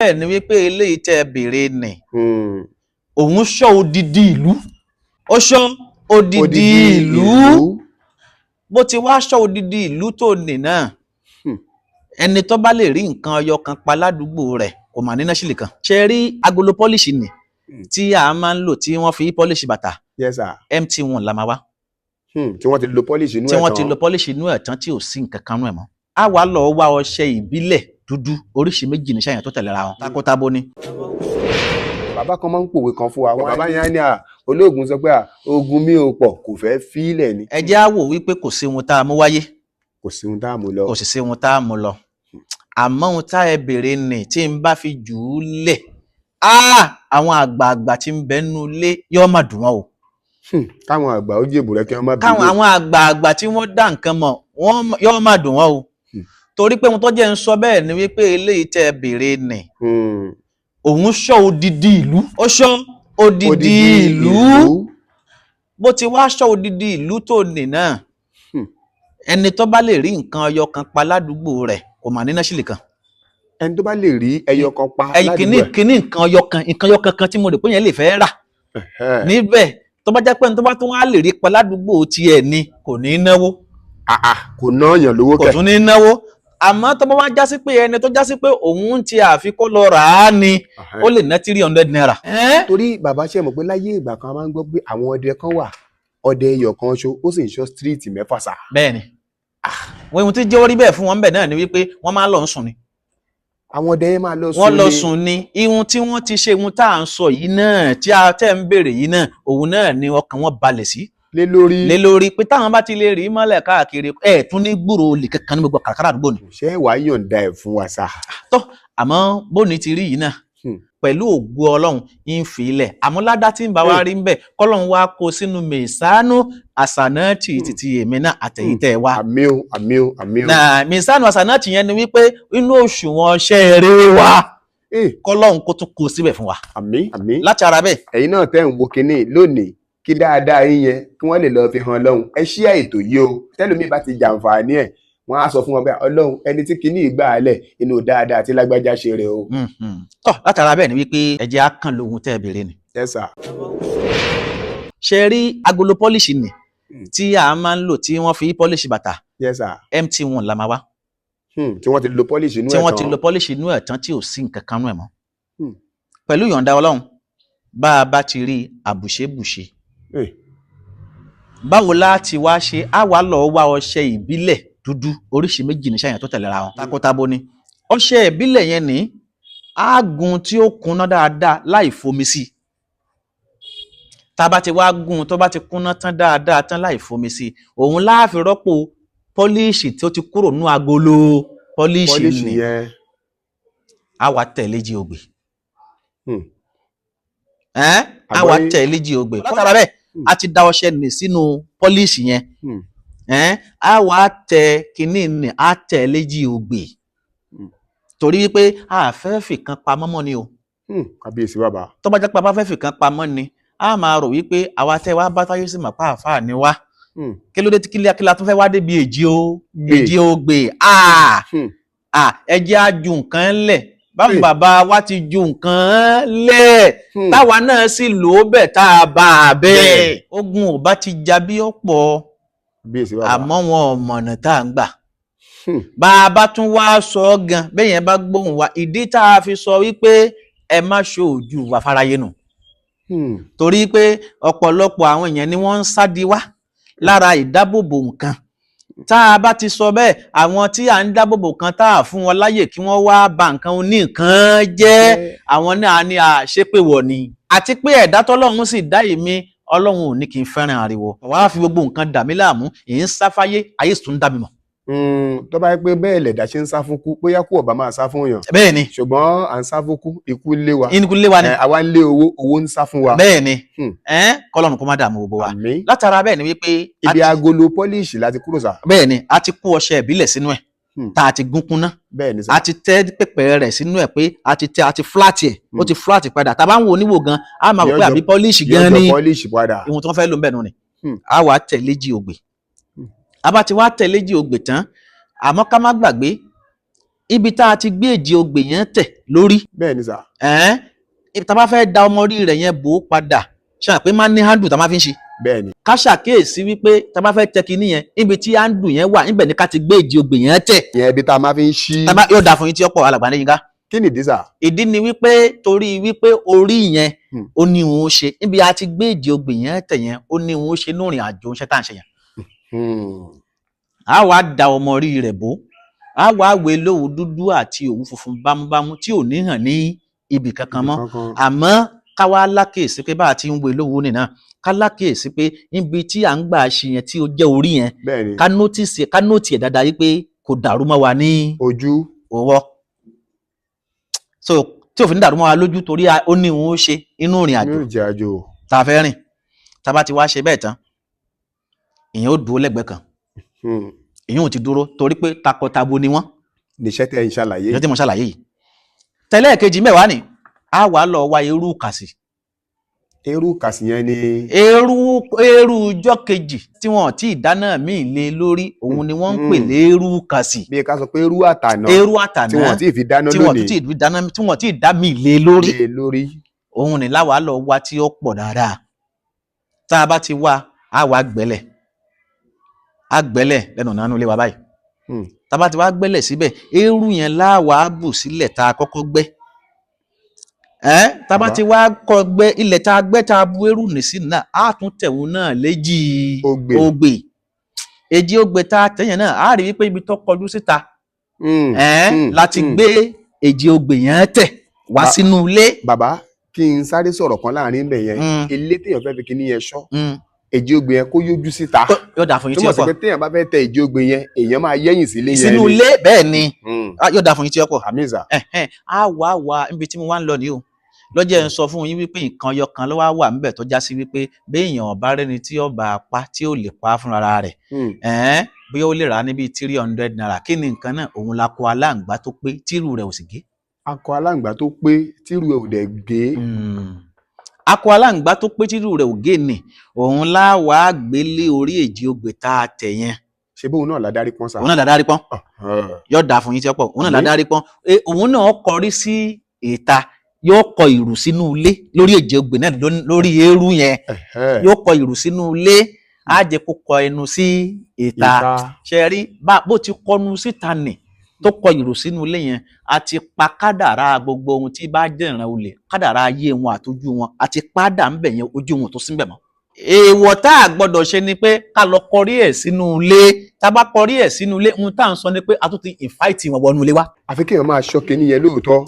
bẹ́ẹ̀ ni wípé eléyìí tẹ́ béèrè nì òun ṣọ́ odidi ìlú ó ṣọ́ odidi ìlú bó ti wá ṣọ́ odidi ìlú tó nì náà ẹni tó bá lè rí nǹkan ọyọ kan pa ládùúgbò rẹ̀ kò mà níná sílì kan ṣe rí agolo pọ́líṣì nì tí a máa ń lò tí wọ́n fi pọ́líṣì bàtà MT1 la máa wá tí wọ́n ti lo pọ́líṣì inú ẹ̀ tán tí wọ́n ti lo pọ́líṣì inú ẹ̀ tán tí ò sí nǹkan kan nú ẹ̀ mọ́ a wá lọ wá ọṣẹ ìbílẹ̀ dúdú oríṣi méjì ní ṣàyàn tó tẹ̀léra wọn takotabo ni. Bàbá kan máa ń pòwe kan fún wa bàbá yẹn ní olóògùn sọ pé ogun mi ò pọ̀ kò fẹ́ fílẹ̀ ni. ẹ jẹ́ á wò wípé kò sí ohun tá a mú wáyé kò sí ohun tá a mú lọ kò sì sí ohun tá a mú lọ àmọ́ ohun tá ẹ béèrè nì tí n bá fi jù ú lẹ̀ àwọn àgbààgbà tí ń bẹ nínú ilé yóò má dùn wọn o. káwọn àgbà ó jèbù rẹ kí wọn má bínú. káwọn àwọn àgbààgbà tí wọ́n dá nǹkan mọ̀ yóò má dùn wọn o torí pé ohun tó jẹ́ ń sọ bẹ́ẹ̀ ni wípé eléyìí tẹ́ béèrè nì òun ṣọ́ odidi ìlú ó ṣọ́ odidi ìlú bó ti wá ṣọ́ odidi ìlú tó nì náà ẹni tó bá lè rí nǹkan ọyọ kan pa ládùúgbò rẹ̀ kò mà níná sílì kan. ẹni tó bá lè rí ẹyọ kan pa ládùúgbò rẹ̀ kíní nǹkan ọyọ kan tí mo rò pé yẹn lè fẹ́ rà níbẹ̀ tó bá jẹ́ pé ẹni tó bá tún wá lè rí pa ládùúgbò tiẹ̀ ni kò ní náwó. kò náyàn lówó kẹ kò tún ní náwó àmọ́ tó bá wá jásí pé ẹni tó jásí pé òun ti àfikún lọ rà á ni ó lè ná 300 naira. torí bàbá ṣe mọ̀ pé láyé ìgbà kan a máa ń gbọ́ pé àwọn ọdẹ kan wà ọdẹ ẹyọ kan ṣo ó sì ń ṣọ́ stíríìtì mẹ́fà sá. bẹ́ẹ̀ni wọn ohun tí jẹ́ orí bẹ́ẹ̀ fún wọn bẹ́ẹ̀ náà ni wípé wọ́n máa lọ sùn ni. àwọn ọdẹ yẹn máa lọ sùn ni. wọ́n lọ sùn ni ihun tí wọ́n ti ṣe ihun tá à ń sọ yìí náà tí a tẹ́ ń béèrè yìí náà òun náà ni ọkàn wọn balẹ̀ sí. lé lórí pé táwọn bá ti lè rí mọ́lẹ̀ káàkiri ẹ̀ tún ní gbúrò olè kankan ní gbogbo kàràkàrà àdúgbò ni. ṣé wàá yọ̀ǹda ẹ̀ fún wa sá. tó àmọ́ bóni ti rí yìí náà pẹ̀lú ògo ọlọ́run ń fi ilẹ̀ àmúládá tí ń bá wa rí ń bẹ̀ kọ́lọ́run wá kó sínú mẹ̀sánú àsànáàtì títí èmi náà àtẹ̀yìntẹ̀ wa. àmín àmín àmín. mẹ̀sánú àsànáàtì yẹn ni wípé inú òṣùwọ̀n ṣẹ́ eré wa kọ́lọ́run kó tún kó síbẹ̀ fún wa. àmín àmín. láti ara bẹ́ẹ̀. ẹ̀yin náà tẹ́ ń wo kinní lónìí kí dáadáa yín yẹn kí wọ́n lè lọ fi hàn Ọlọ́run ẹ ṣíà ètò yìí o tẹ́lómi bá ti jàǹfààní ẹ̀ wọ́n á sọ fún wọn bẹ́ẹ̀ Ọlọ́run ẹni tí kinní ìgbà alẹ̀ inú dáadáa tí lágbájá ṣe rẹ̀ o. tọ́ látara bẹ́ẹ̀ ni wípé ẹ̀jẹ̀ á kàn lóhun tẹ́ ẹ béèrè ni. Yes sir. ṣe rí agolo pọ́líṣì nì tí a máa ń lò tí wọ́n fi pọ́líṣì bàtà. Yes sir. MT1 la máa wá. tí wọ́n ti lo pọ́líṣì inú ẹ̀ tán. tí wọ́n ti lo pọ́líṣì inú ẹ̀ tán tí ò sí nǹkan kan nú ẹ̀ mọ́. pẹ̀lú ìyọ̀ǹda Ọlọ́run bá a bá ti rí àbùṣebùṣe báwo láti wá ṣe á wá lọ wá ọṣẹ ìbílẹ̀ dúdú oríṣi méjì ní ṣàyàn tó tẹ̀léra wọn takotabo ni ọṣẹ ìbílẹ̀ yẹn ní àgùn tí ó kúnná dáadáa láì fomi sí tá a bá ti wá gùn tó bá ti kúnná tán dáadáa tán láì fomi sí òun láàfin rọ́pò pọ́líṣì tí ó ti kúrò nú agolo pọ́líṣì ni á wá tẹ̀lé jí ogbè á wá tẹ̀lé jí ogbè látara bẹ́ẹ̀ a ti da ọṣẹ nì sínú pọ́líṣì yẹn a wá tẹ kínní nì á tẹ léjì ogbè torí wípé a fẹ́ fìkan pamọ́ mọ́ ni o. kábíyèsí bàbá. tó bá jẹ́ pé a bá fẹ́ fìkan pamọ́ ni a máa rò wípé àwa tẹ́ wá bá táyé sí màpá àfáà ni wá kí ló dé tí kíla tó fẹ́ wá débi èjì ogbè ẹ jẹ́ á ju nǹkan lẹ̀ báwọn bàbá wa ti ju nǹkan lẹ̀ táwa náà sì lò ó bẹ̀ tá a bá a bẹ́ẹ̀ ogun ò bá ti jà bí ọ̀pọ̀ àmọ́ wọn ò mọ̀nà tá à ń gbà bá a bá tún wá sọ ọ́ gan bẹ́ẹ̀ yẹn bá gbóhùn wa ìdí tá a fi sọ wípé ẹ má ṣojú wa fáráyé nù torí pé ọ̀pọ̀lọpọ̀ àwọn èèyàn ni wọ́n ń sádi wá lára ìdábòbò nǹkan tá a bá ti sọ bẹ́ẹ̀ àwọn tí à ń dábòbò kan tá a fún wọn láyè kí wọ́n wá ba nǹkan oníǹkan jẹ́ àwọn náà ní àṣepèwọ̀ ni àti pé ẹ̀dá tọ́lọ́run sì dá èmi Ọlọ́run ò ní kí n fẹ́ràn ariwo wàá fi gbogbo nǹkan dà mí láàmú èyí ń sáfáyé ayé sì tún dá mi mọ̀. tó bá yẹ pé bẹ́ẹ̀ lẹ̀dá ṣe ń sá fún kú bóyá kú ọ̀bá máa sá fún yàn. bẹ́ẹ̀ ni ṣùgbọ́n à ń sá fún kú ikú lé wa. ikú lé wa ni. àwa ń lé owó ń sá fún wa. bẹ́ẹ̀ ni kọ́lọ́run kó má dààmú gbogbo wa. látara bẹ́ẹ̀ ni wípé. ibi agolo pọ́líṣì láti kúrò sá. bẹ́ẹ̀ ni a ti kó ọṣẹ ìbílẹ̀ sínú ẹ̀ tá a ti gún kúnná. bẹ́ẹ̀ ni sá. a ti tẹ́ pẹ̀pẹ̀ rẹ̀ sínú ẹ̀ pé a ti flat ẹ̀ ó ti flat padà tá a bá ń wo oníwò gan a máa wò pé àbí pọ́líṣì gan ni ìwọ̀n tí wọ́n fẹ́ lò ń bẹ̀ nù ni. a wà á tẹ̀lé jí ogbè a bá ti wá tẹ̀lé jí ogbè tán àmọ́ ká má gbàgbé ibi tá a ti gbé èjì ogbè yẹn tẹ̀ lórí bẹ́ẹ̀ ni sà. tá a bá fẹ́ da ọmọ orí rẹ̀ yẹn bò ó padà ṣáà pé máa ní handle tá a máa fi ń ṣe. bẹ́ẹ̀ ni. ká ṣàkíyèsí wípé tá a bá fẹ́ tẹ kinní yẹn níbi tí handle yẹn wà níbẹ̀ ni ká ti gbé èjì ogbè yẹn tẹ̀. ìyẹn ibi tá a máa fi ń ṣí. yóò dáa fún yín tí ọ̀pọ̀ alàgbà Adéyínká. kí nìdí sà. ìdí ni wípé torí wípé orí yẹn ó ní òun ó ṣe níbi a ti gbé èjì ogbè yẹn tẹ̀ yẹn ó ní òun ó ṣe lórin àjò iṣẹ́ tá à ń ṣe yẹn. a wá da ọmọ orí rẹ̀ bò a wá wé lówù dúdú àti òwú funfun bámúbámú tí ò ní hàn ní ibì kankan mọ́ àmọ́ ká wá lákèésí pé bá a ti ń wé lówù nìyẹn ká lákèésí pé níbi tí à ń gbà ṣe yẹn tí ó jẹ́ orí yẹn ká nóòtì ẹ̀ dáadáa yìí pé kò dàrú mọ́ wa ní ojú ọwọ́ so tí òfin dàrú mọ́ wa lójú torí ó ní òun ó ṣe inú ìrìn àjò tá a fẹ́ rìn tá a bá ti wá ṣe bẹ́ẹ̀ tán ìyẹn ó dúró lẹ́gbẹ̀ẹ́ kan ìyẹn ò ti dúró torí pé takọtabo ni wọ́n. níṣẹ́ tẹ́ ń ṣàlàyé. níṣẹ́ tí mo ṣàlàyé yìí. tẹ́lẹ̀ kejì mẹ́wàá ni a wà lọ wá eérú kàsì. eérú kàsì yẹn ni. eérú ọjọ́ kejì tí wọ́n ti dáná míì lé lórí òun ni wọ́n ń pè léérú kàsì. bí ká sọ pé eérú àtàná. tí wọ́n ti fi dáná lónìí. tí wọ́n ti dá míì lé lórí. òun ni láwa lọ wá tí ó pọ̀ dáadáa. tá a bá ti wá a wá gbẹ́lẹ̀ lẹ́nu nánú ilé wa báyìí tá bá ti wá gbẹ́lẹ̀ síbẹ̀ eérú yẹn láwàá bù sílẹ̀ tá a kọ́kọ́ gbẹ́ tá bá ti wá kọ́ gbẹ́ ilẹ̀ tá a gbẹ́ tá a bu eérú nì sí náà á tún tẹ̀wọ̀n náà léjì ogbè èjì ogbè tá a tẹ̀yẹ̀ náà á rí wípé ibi tó kọjú síta láti gbé èjì ogbè yẹn tẹ̀ wá sínú ilé. bàbá kí n sáré sọ̀rọ̀ kan láàrin ibẹ̀ yẹn ilé téèyàn fẹ́ fi kíní yẹn ṣọ́ èjì ogbè yẹn kó yójú síta. yóò dà fún yín tí ó pọ̀. tó mọ̀ sí pé téèyàn bá fẹ́ tẹ èjì ogbè yẹn èèyàn máa yẹ́yìn sí ilé yẹn. sínú ilé bẹ́ẹ̀ ni yóò dà fún yín tí ó pọ̀. àmísà. wá níbi tí mo wá ń lọ ní o lọ́jọ́ ń sọ fún yín wípé nǹkan ọyọ kan ló wá wà níbẹ̀ tó já sí wípé béèyàn ọ̀bá rẹ́ni tí ó bá pa tí ó lè pa fúnra rẹ̀ bóyá ó lè rà níbi 300 naira kí ni nǹkan náà òun la kọ aláǹgbá tó pé tírù rẹ̀ ò sì gé. akọ aláǹgbá tó pé tírù rẹ̀ ò dẹ̀ gé. akọ aláǹgbá tó pé tírù rẹ̀ ò gé ni òun láwàá gbélé orí èjì ogbè tá a tẹ̀ yẹn. ṣé bóun náà ládárí pọ́n sá. òun náà ládárí pọ́n yóò dà fún yín tí ó pọ̀ òun náà ládárí pọ́n òun náà kọrí sí ìta yóò kọ ìrù sínú ilé lórí èjì ogbè náà lórí eérú yẹn yóò kọ ìrù sínú ilé á jẹ kó kọ ẹnu sí ìta ṣe rí bó ti kọnu síta nì tó kọ ìrù sínú ilé yẹn a ti pa kádàrá gbogbo ohun tí bá jẹ́ ìran olè kádàrá ayé wọn àtọjú wọn àti pádà ń bẹ̀ yẹn ojú wọn tó síbẹ̀ mọ́. èèwọ̀ tá a gbọ́dọ̀ ṣe ni pé ká lọ kọrí ẹ̀ sínú ilé tá a bá kọrí ẹ̀ sínú ilé ohun tá à ń sọ ni pé a tún ti invite wọn wọnú ilé wa. àfi kéèyàn máa ṣọ́ kinní yẹn lóòótọ́.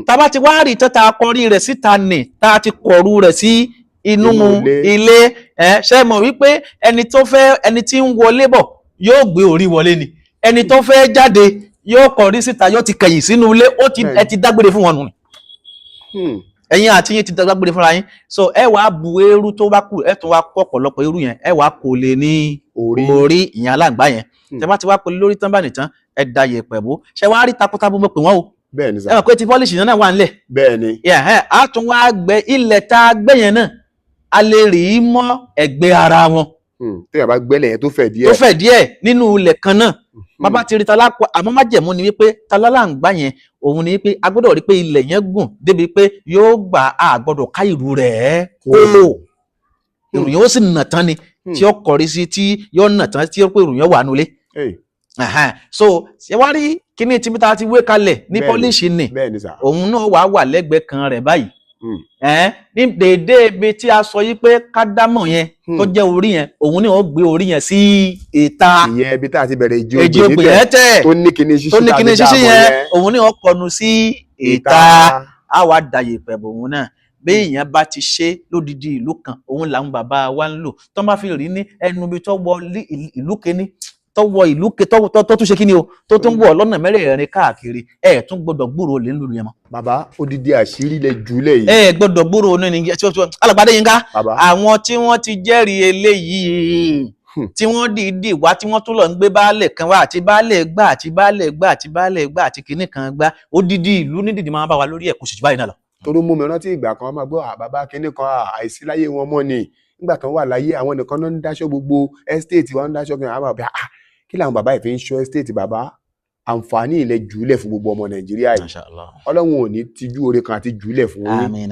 tá a bá ti wá rí tán tá a kọrí rẹ̀ síta nì tá a ti kọrú rẹ̀ sí inú ilé ṣe mọ̀ wípé ẹni tí ń wọlé bọ̀ yóò gbé orí wọlé ni ẹni tó fẹ́ jáde yóò kọrí síta yóò ti kẹ̀yìn sínú ilé ẹ ti dágbére fún wọn nù. ẹ̀yin àti yín ti dágbére fúnra yín so ẹ wàá bu eérú tó bá kù ẹ tún wá kó ọ̀pọ̀lọpọ̀ eérú yẹn ẹ wàá kó lè ní orí ìyẹn aláǹgbá yẹn tẹ bá ti wá kó lè lórí tán bá nìtàn ẹ da yẹ̀pẹ̀ bò ṣe wá rí takọtabo mọ̀ pé wọ́n o. bẹ́ẹ̀ni sá ẹ mọ̀ pé ti pọ́líṣì náà wà nílẹ̀. bẹ́ẹ̀ni. a tún wá gbẹ ilẹ̀ tá a gbẹ yẹn náà a lè rí i mọ́ ẹ̀gbẹ́ ara wọn. téèyàn bá gbẹ́lẹ̀ yẹn tó fẹ̀ díẹ̀ nínú ilẹ̀ kan náà bàbá ti rí talápọ̀ àmọ́ májẹ̀mú ni wípé találàǹgbá yẹn òun ni wípé a gbọ́dọ̀ rí pé ilẹ̀ yẹn gùn débi pé yóò gbà á gbọ́dọ̀ ká ìrù rẹ̀ kó ìrù yẹn ó sì nà tán ni tí ó kọrí sí tí yóò nà tán tí ó pé ìrù yẹn wà nulẹ̀. so ṣé wá rí kíní tí ta ti wé kalẹ̀ ní pọ́líṣì ni òun náà wà lẹ́gbẹ̀ẹ́ kan rẹ̀ báyìí ní dédé ibi tí a sọ yí pé kádámọ̀ yẹn tó jẹ́ orí yẹn òun ni ó gbé orí yẹn sí ìta. ìyẹn ibi tá a ti bẹ̀rẹ̀ èjì ogbè yẹn tẹ̀ tó ní kíní ṣíṣí yẹn òun ni ó kọnu sí ìta á wá dàyè pẹ̀bù òun náà bí èèyàn bá ti ṣe lódìdí ìlú kan òun làwọn bàbá wa ń lò tó má fi rí ní ẹnu ibi tó wọ ìlú kíní tó wọ ìlú tó tún ṣe kíni o tó tún wọ lọ́nà mẹ́rẹ̀ẹ̀rin káàkiri ẹ̀ tún gbọ́dọ̀ gbúrò lè ń lù yẹn mọ́. bàbá odidi àṣírí lẹ jùlẹ̀ yìí. ẹ gbọ́dọ̀ gbúrò ní ní Alàgbà Adéyínká àwọn tí wọ́n ti jẹ́rìí eléyìí tí wọ́n dìídì wá tí wọ́n tún lọ ń gbé baálẹ̀ kan wá àti baálẹ̀ gbà àti baálẹ̀ gbà àti baálẹ̀ gbà àti kinní kan gbà odidi ìlú nídìí máa bá wa lórí ẹ̀ kò sì jù báyìí náà lọ. torí mú mi rántí ìgbà kan máa gbọ́ bàbá kinní kan àìsí láyé wọn mọ́ ni nígbà kan wà láyé àwọn nìkan náà ń dáṣọ gbogbo ẹ́stéètì wọn ń dáṣọ kan àwọn àbẹ kí làwọn bàbá yìí fi ń ṣọ́ ẹ́stéètì bàbá àǹfààní ilẹ̀ jùlẹ̀ fún gbogbo ọmọ Nàìjíríà yìí Masha Allah. Ọlọ́run ò ní tijú oore kan àti jùlẹ̀ fún yín Àmín.